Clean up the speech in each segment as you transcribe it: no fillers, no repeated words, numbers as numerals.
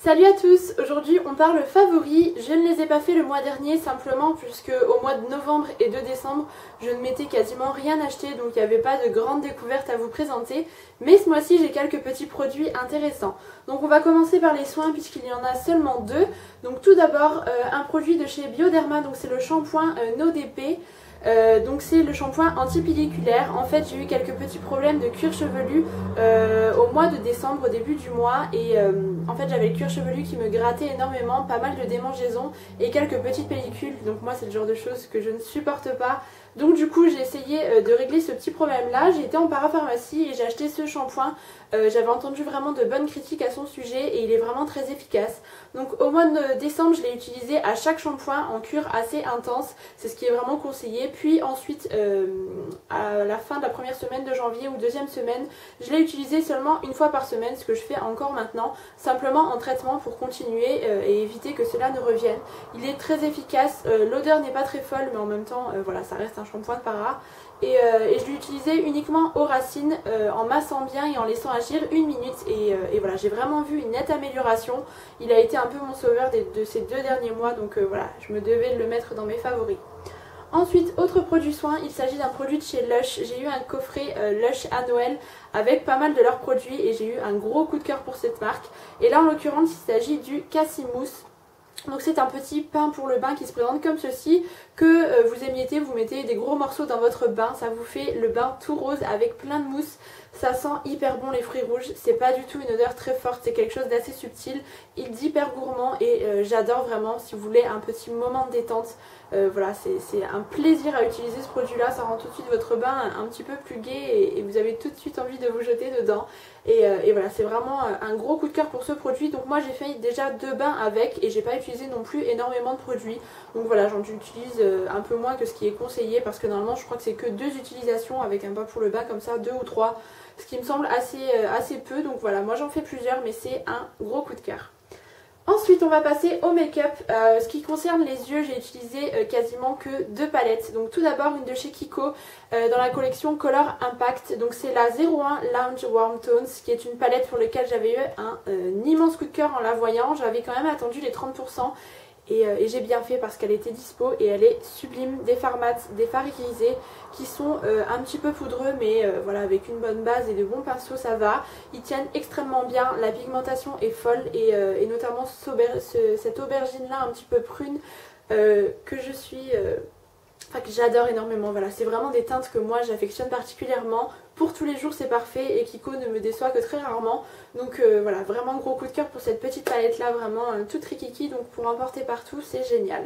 Salut à tous, aujourd'hui on parle favoris. Je ne les ai pas fait le mois dernier simplement puisque au mois de novembre et de décembre je ne m'étais quasiment rien acheté, donc il n'y avait pas de grande découverte à vous présenter. Mais ce mois-ci j'ai quelques petits produits intéressants. Donc on va commencer par les soins puisqu'il y en a seulement deux. Donc tout d'abord un produit de chez Bioderma, donc c'est le shampoing NoDP. Donc c'est le shampoing anti-pelliculaire. En fait j'ai eu quelques petits problèmes de cuir chevelu au mois de décembre, au début du mois, et en fait j'avais le cuir chevelu qui me grattait énormément, pas mal de démangeaisons et quelques petites pellicules. Donc moi c'est le genre de choses que je ne supporte pas. Donc du coup j'ai essayé de régler ce petit problème là. J'ai été en parapharmacie et j'ai acheté ce shampoing. J'avais entendu vraiment de bonnes critiques à son sujet et il est vraiment très efficace. Donc au mois de décembre je l'ai utilisé à chaque shampoing en cure assez intense, c'est ce qui est vraiment conseillé. Puis ensuite à la fin de la première semaine de janvier ou deuxième semaine, je l'ai utilisé seulement une fois par semaine, ce que je fais encore maintenant, simplement en traitement pour continuer et éviter que cela ne revienne. Il est très efficace, l'odeur n'est pas très folle mais en même temps voilà, ça reste un shampoing de para. Et je l'ai utilisé uniquement aux racines en massant bien et en laissant agir une minute et voilà, j'ai vraiment vu une nette amélioration. Il a été un peu mon sauveur de ces 2 derniers mois, donc voilà, je me devais le mettre dans mes favoris. Ensuite, autre produit soin, il s'agit d'un produit de chez Lush. J'ai eu un coffret Lush à Noël avec pas mal de leurs produits et j'ai eu un gros coup de cœur pour cette marque. Et là en l'occurrence il s'agit du Cassis Mousse. Donc c'est un petit pain pour le bain qui se présente comme ceci, que vous émiettez, vous mettez des gros morceaux dans votre bain, ça vous fait le bain tout rose avec plein de mousse. Ça sent hyper bon les fruits rouges, c'est pas du tout une odeur très forte, c'est quelque chose d'assez subtil, il est hyper gourmand et j'adore vraiment si vous voulez un petit moment de détente. Voilà, c'est un plaisir à utiliser ce produit là, ça rend tout de suite votre bain un petit peu plus gai et vous avez tout de suite envie de vous jeter dedans. Et voilà, c'est vraiment un gros coup de cœur pour ce produit. Donc moi j'ai fait déjà 2 bains avec et j'ai pas utilisé non plus énormément de produits. Donc voilà, j'en utilise un peu moins que ce qui est conseillé parce que normalement je crois que c'est que 2 utilisations avec un pain pour le bain comme ça, 2 ou 3, ce qui me semble assez peu. Donc voilà, moi j'en fais plusieurs mais c'est un gros coup de cœur. Ensuite on va passer au make-up. Ce qui concerne les yeux, j'ai utilisé quasiment que 2 palettes. Donc tout d'abord une de chez Kiko dans la collection Color Impact. Donc c'est la 01 Lounge Warm Tones qui est une palette pour laquelle j'avais eu un immense coup de cœur en la voyant. J'avais quand même attendu les 30%. Et j'ai bien fait parce qu'elle était dispo et elle est sublime. Des fards mat, des fards irisés qui sont un petit peu poudreux mais voilà, avec une bonne base et de bons pinceaux ça va. Ils tiennent extrêmement bien, la pigmentation est folle et notamment cette aubergine là un petit peu prune que je suis... Enfin, que j'adore énormément, voilà, c'est vraiment des teintes que moi j'affectionne particulièrement. Pour tous les jours c'est parfait et Kiko ne me déçoit que très rarement. Donc voilà, vraiment gros coup de cœur pour cette petite palette là, vraiment toute rikiki, donc pour emporter partout c'est génial.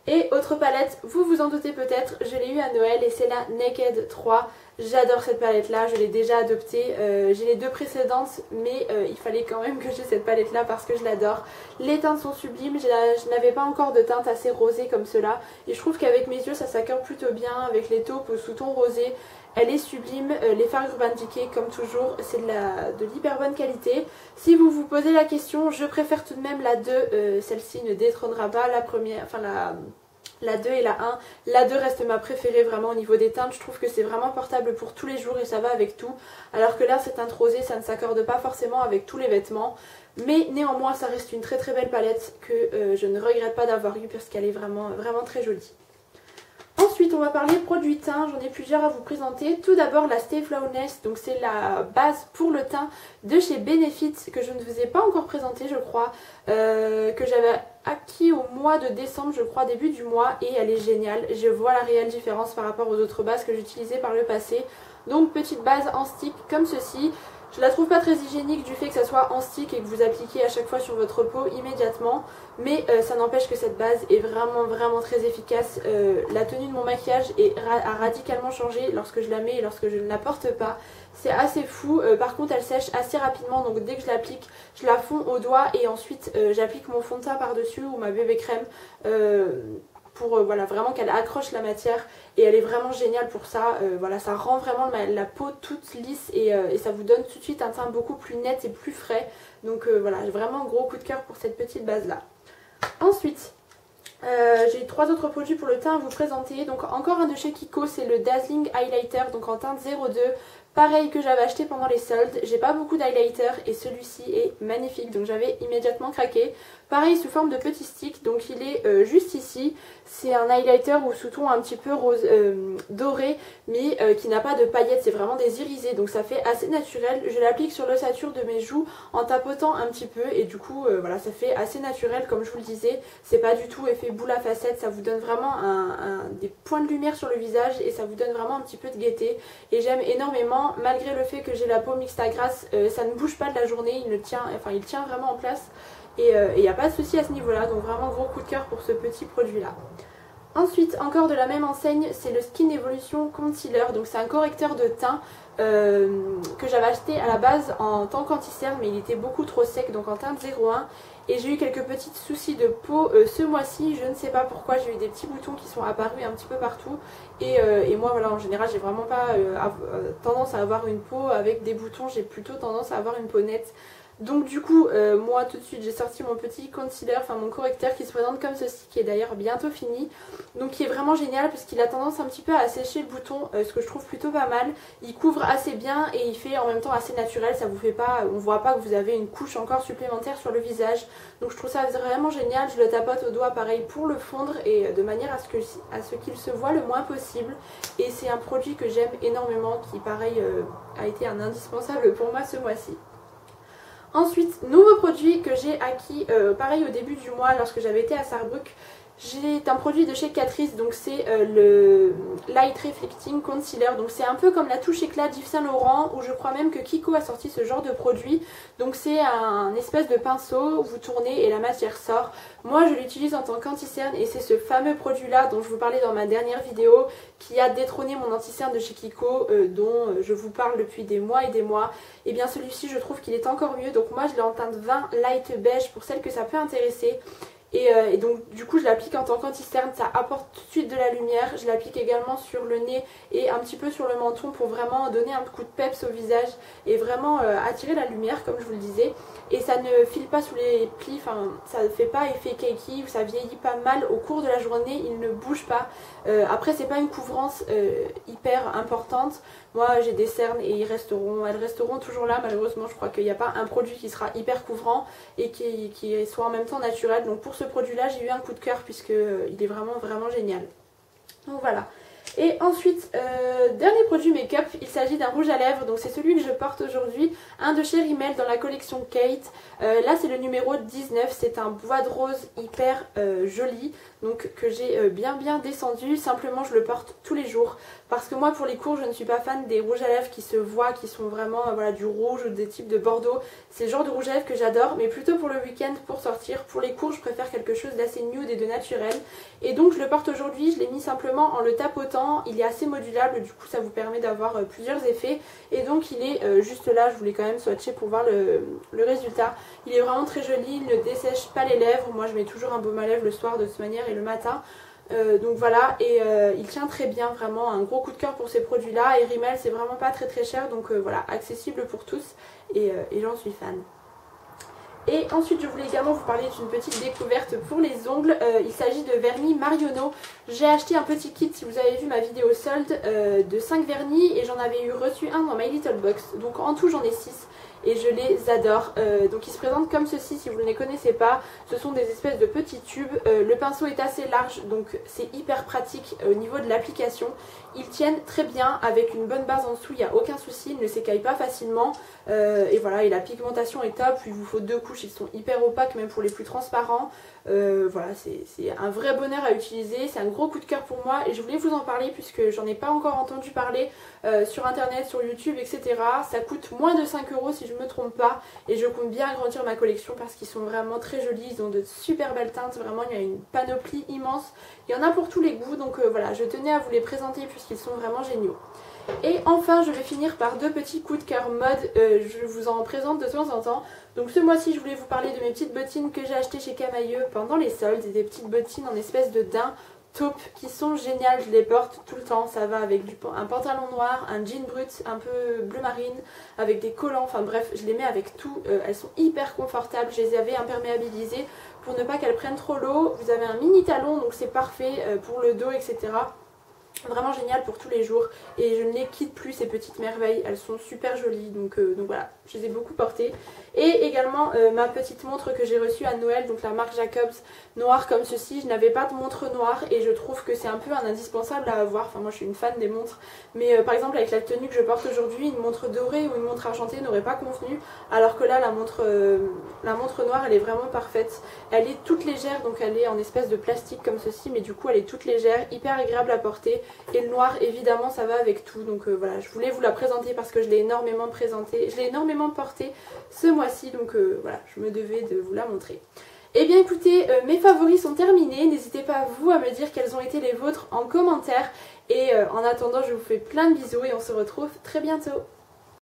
Et autre palette, vous vous en doutez peut-être, je l'ai eu à Noël et c'est la Naked 3. J'adore cette palette là, je l'ai déjà adoptée, j'ai les 2 précédentes mais il fallait quand même que j'ai cette palette là parce que je l'adore. Les teintes sont sublimes, je n'avais pas encore de teinte assez rosée comme cela et je trouve qu'avec mes yeux ça s'accorde plutôt bien avec les taupes au sous-ton rosé. Elle est sublime, les fards Urban Decay comme toujours, c'est de l'hyper bonne qualité. Si vous vous posez la question, je préfère tout de même la 2, celle-ci ne détrônera pas la première, enfin la 2 et la 1. La 2 reste ma préférée vraiment au niveau des teintes, je trouve que c'est vraiment portable pour tous les jours et ça va avec tout. Alors que là cette teinte rosée ça ne s'accorde pas forcément avec tous les vêtements. Mais néanmoins ça reste une très très belle palette que je ne regrette pas d'avoir eue parce qu'elle est vraiment, vraiment très jolie. Ensuite on va parler produits teint, j'en ai plusieurs à vous présenter. Tout d'abord la Stay Flawless, donc c'est la base pour le teint de chez Benefit que je ne vous ai pas encore présenté je crois, que j'avais acquis au mois de décembre je crois, début du mois, et elle est géniale. Je vois la réelle différence par rapport aux autres bases que j'utilisais par le passé. Donc petite base en stick comme ceci. Je la trouve pas très hygiénique du fait que ça soit en stick et que vous appliquez à chaque fois sur votre peau immédiatement. Mais ça n'empêche que cette base est vraiment vraiment très efficace. La tenue de mon maquillage a radicalement changé lorsque je la mets et lorsque je ne la porte pas. C'est assez fou. Par contre elle sèche assez rapidement, donc dès que je l'applique, je la fonds au doigt et ensuite j'applique mon fond de teint par dessus ou ma bébé crème. Pour voilà, vraiment qu'elle accroche la matière et elle est vraiment géniale pour ça. Voilà, ça rend vraiment la peau toute lisse et ça vous donne tout de suite un teint beaucoup plus net et plus frais. Donc voilà, vraiment gros coup de cœur pour cette petite base là. Ensuite j'ai 3 autres produits pour le teint à vous présenter. Donc encore un de chez Kiko, c'est le Dazzling Highlighter, donc en teinte 02. pareil que j'avais acheté pendant les soldes. J'ai pas beaucoup d'highlighter et celui-ci est magnifique, donc j'avais immédiatement craqué. Pareil sous forme de petit stick, donc il est juste ici. C'est un highlighter au sous-ton un petit peu rose, doré, mais qui n'a pas de paillettes, c'est vraiment des irisés, donc ça fait assez naturel. Je l'applique sur l'ossature de mes joues en tapotant un petit peu et du coup voilà, ça fait assez naturel comme je vous le disais. C'est pas du tout effet boule à facettes, ça vous donne vraiment des points de lumière sur le visage et ça vous donne vraiment un petit peu de gaieté. Et j'aime énormément, malgré le fait que j'ai la peau mixte à grasse, ça ne bouge pas de la journée, il tient vraiment en place. Et il n'y a pas de souci à ce niveau là, donc vraiment gros coup de cœur pour ce petit produit là. Ensuite, encore de la même enseigne, c'est le Skin Evolution Concealer, donc c'est un correcteur de teint que j'avais acheté à la base en tant qu'anti-cerne, mais il était beaucoup trop sec, donc en teinte 01. Et j'ai eu quelques petits soucis de peau ce mois-ci, je ne sais pas pourquoi, j'ai eu des petits boutons qui sont apparus un petit peu partout. Et moi voilà, en général j'ai vraiment pas tendance à avoir une peau avec des boutons, j'ai plutôt tendance à avoir une peau nette. Donc du coup, moi tout de suite j'ai sorti mon petit concealer, enfin mon correcteur qui se présente comme ceci, qui est d'ailleurs bientôt fini. Donc qui est vraiment génial parce qu'il a tendance un petit peu à assécher le bouton, ce que je trouve plutôt pas mal. Il couvre assez bien et il fait en même temps assez naturel, ça vous fait pas, on voit pas que vous avez une couche encore supplémentaire sur le visage. Donc je trouve ça vraiment génial, je le tapote au doigt pareil pour le fondre et de manière à ce qu'il se voit le moins possible. Et c'est un produit que j'aime énormément qui pareil a été un indispensable pour moi ce mois-ci. Ensuite, nouveau produit que j'ai acquis pareil au début du mois lorsque j'avais été à Sarrebruck. J'ai un produit de chez Catrice, donc c'est le Light Reflecting Concealer. Donc c'est un peu comme la touche éclat d'Yves Saint Laurent, où je crois même que Kiko a sorti ce genre de produit. Donc c'est un espèce de pinceau, vous tournez et la matière sort. Moi je l'utilise en tant qu'anti-cerne et c'est ce fameux produit là dont je vous parlais dans ma dernière vidéo qui a détrôné mon anti-cerne de chez Kiko, dont je vous parle depuis des mois et des mois. Et bien celui-ci je trouve qu'il est encore mieux, donc moi je l'ai en teinte 20 light beige pour celles que ça peut intéresser. Et donc du coup je l'applique en tant qu'anti-cerne, ça apporte tout de suite de la lumière. Je l'applique également sur le nez et un petit peu sur le menton pour vraiment donner un coup de peps au visage et vraiment attirer la lumière comme je vous le disais. Et ça ne file pas sous les plis, enfin ça ne fait pas effet cakey, ça vieillit pas mal au cours de la journée, il ne bouge pas. Après c'est pas une couvrance hyper importante. Moi j'ai des cernes et elles resteront toujours là malheureusement. Je crois qu'il n'y a pas un produit qui sera hyper couvrant et qui soit en même temps naturel. Donc pour ce produit là j'ai eu un coup de cœur puisque il est vraiment génial. Donc voilà. Et ensuite, dernier produit make-up, il s'agit d'un rouge à lèvres, donc c'est celui que je porte aujourd'hui, un de chez Rimmel dans la collection Kate. Là c'est le numéro 19, c'est un bois de rose hyper joli, donc que j'ai bien descendu. Simplement je le porte tous les jours parce que moi pour les cours je ne suis pas fan des rouges à lèvres qui se voient, qui sont vraiment voilà, du rouge ou des types de bordeaux. C'est le genre de rouge à lèvres que j'adore, mais plutôt pour le week-end, pour sortir. Pour les cours je préfère quelque chose d'assez nude et de naturel. Et donc je le porte aujourd'hui, je l'ai mis simplement en le tapotant. Il est assez modulable, du coup ça vous permet d'avoir plusieurs effets. Et donc il est juste là, je voulais quand même swatcher pour voir le résultat. Il est vraiment très joli, il ne dessèche pas les lèvres. Moi je mets toujours un baume à lèvres le soir de toute manière et le matin. Donc voilà, et il tient très bien, vraiment un gros coup de cœur pour ces produits là. Et Rimmel c'est vraiment pas très cher, donc voilà, accessible pour tous et j'en suis fan. Et ensuite je voulais également vous parler d'une petite découverte pour les ongles. Il s'agit de vernis Marionneau. J'ai acheté un petit kit, si vous avez vu ma vidéo solde, de 5 vernis et j'en avais reçu un dans My Little Box. Donc en tout j'en ai 6 et je les adore. Donc ils se présentent comme ceci si vous ne les connaissez pas. Ce sont des espèces de petits tubes. Le pinceau est assez large donc c'est hyper pratique au niveau de l'application. Ils tiennent très bien avec une bonne base en dessous, il n'y a aucun souci, ils ne s'écaillent pas facilement. Et voilà, et la pigmentation est top, il vous faut 2 couches, ils sont hyper opaques même pour les plus transparents. Voilà, c'est un vrai bonheur à utiliser, c'est un gros coup de cœur pour moi et je voulais vous en parler puisque j'en ai pas encore entendu parler sur internet, sur YouTube, etc. Ça coûte moins de 5 € si je me trompe pas et je compte bien agrandir ma collection parce qu'ils sont vraiment très jolis, ils ont de super belles teintes, vraiment il y a une panoplie immense, il y en a pour tous les goûts donc voilà, je tenais à vous les présenter puisqu'ils sont vraiment géniaux. Et enfin je vais finir par 2 petits coups de cœur mode, je vous en présente de temps en temps. Donc ce mois-ci je voulais vous parler de mes petites bottines que j'ai achetées chez Camailleux pendant les soldes, des petites bottines en espèce de daim taupe qui sont géniales, je les porte tout le temps, ça va avec un pantalon noir, un jean brut un peu bleu marine, avec des collants, enfin bref je les mets avec tout, elles sont hyper confortables, je les avais imperméabilisées pour ne pas qu'elles prennent trop l'eau. Vous avez un mini talon donc c'est parfait pour le dos etc. Vraiment génial pour tous les jours et je ne les quitte plus ces petites merveilles, elles sont super jolies donc voilà, je les ai beaucoup portées. Et également ma petite montre que j'ai reçue à Noël, donc la marque Jacobs, noire comme ceci. Je n'avais pas de montre noire et je trouve que c'est un peu un indispensable à avoir, enfin moi je suis une fan des montres, mais par exemple avec la tenue que je porte aujourd'hui, une montre dorée ou une montre argentée n'aurait pas convenu, alors que là la montre noire elle est vraiment parfaite. Elle est toute légère, donc elle est en espèce de plastique comme ceci, mais du coup elle est toute légère, hyper agréable à porter. Et le noir évidemment ça va avec tout, donc voilà, je voulais vous la présenter parce que je l'ai énormément portée ce mois-ci, donc voilà, je me devais de vous la montrer. Et bien écoutez, mes favoris sont terminés, n'hésitez pas vous à me dire quels ont été les vôtres en commentaire, et en attendant je vous fais plein de bisous et on se retrouve très bientôt.